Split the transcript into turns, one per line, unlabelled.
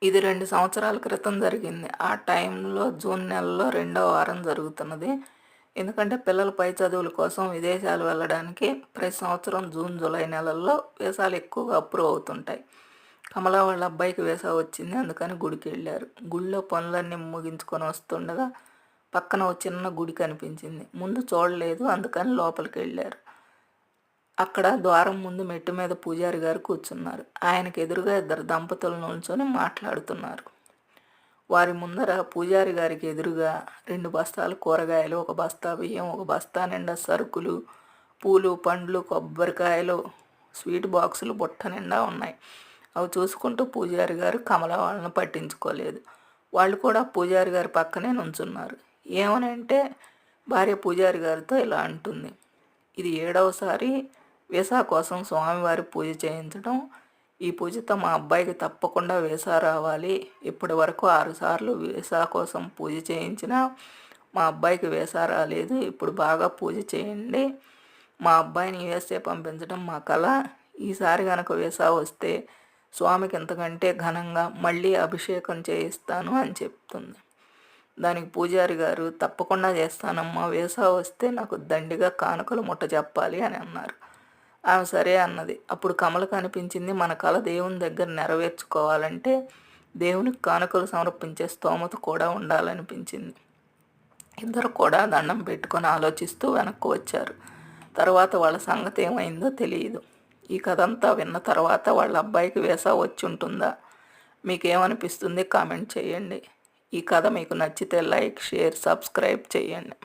ఇది 2 సంవత్సరాల క్రితం జరిగింది. ఆ టైంలో జూన్ నెలలో రెండో వారం జరుగుతున్నది. ఎందుకంటే పిల్లల పై చదువుల కోసం విదేశాలు వెళ్ళడానికి ప్రతి సంవత్సరం జూన్, జూలై నెలల్లో వీసాలు ఎక్కువగా అప్రూవ్ అవుతుంటాయి. కమల వాళ్ళ అబ్బాయికి వీసా వచ్చింది. అందుకని గుడికెళ్ళారు. గుడిలో పనులన్నీ ముగించుకొని వస్తుండగా పక్కన ఓ చిన్న గుడి కనిపించింది. ముందు చూడలేదు. అందుకని లోపలికెళ్ళారు. అక్కడ ద్వారం ముందు మెట్టు మీద పూజారి గారు కూర్చున్నారు. ఆయనకు ఎదురుగా ఇద్దరు దంపతులు నిల్చొని మాట్లాడుతున్నారు. వారి ముందర పూజారి గారికి ఎదురుగా 2 బస్తాలు కూరగాయలు, 1 బస్తా బియ్యం, 1 బస్తా నిండా సరుకులు, పూలు, పండ్లు, కొబ్బరికాయలు, స్వీట్ బాక్సులు బుట్ట నిండా ఉన్నాయి. అవి చూసుకుంటూ పూజారి గారు కమల వాళ్ళని పట్టించుకోలేదు. వాళ్ళు కూడా పూజారి గారి పక్కనే నుంచున్నారు. ఏమనంటే భార్య పూజారి గారితో ఇలా అంటుంది. ఇది 7వసారి వీసా కోసం స్వామివారి పూజ చేయించడం. ఈ పూజతో మా అబ్బాయికి తప్పకుండా వీసా రావాలి. ఇప్పటి వరకు 6 సార్లు వీసా కోసం పూజ చేయించినా మా అబ్బాయికి వీసా రాలేదు. ఇప్పుడు బాగా పూజ చేయండి. మా అబ్బాయిని యూఎస్ఏ పంపించడం మా కల. ఈసారి కనుక వీసా వస్తే స్వామికి ఇంతకంటే ఘనంగా మళ్ళీ అభిషేకం చేయిస్తాను అని చెప్తుంది. దానికి పూజారి గారు తప్పకుండా చేస్తానమ్మా, వీసా వస్తే నాకు దండిగా కానుకలు ముట్ట చెప్పాలి అని అన్నారు. ఆమె సరే అన్నది. అప్పుడు కమలకు అనిపించింది, మన కల దేవుని దగ్గర నెరవేర్చుకోవాలంటే దేవునికి కానుకలు సమర్పించే స్తోమత కూడా ఉండాలనిపించింది. ఇద్దరు కూడా దండం పెట్టుకొని ఆలోచిస్తూ వెనక్కు వచ్చారు. తర్వాత వాళ్ళ సంగతి ఏమైందో తెలియదు. ఈ కథ అంతా విన్న తర్వాత వాళ్ళ అబ్బాయికి వీసా వచ్చి ఉంటుందా? మీకేమనిపిస్తుంది? కామెంట్ చేయండి. ఈ కథ మీకు నచ్చితే లైక్, షేర్, సబ్స్క్రైబ్ చేయండి.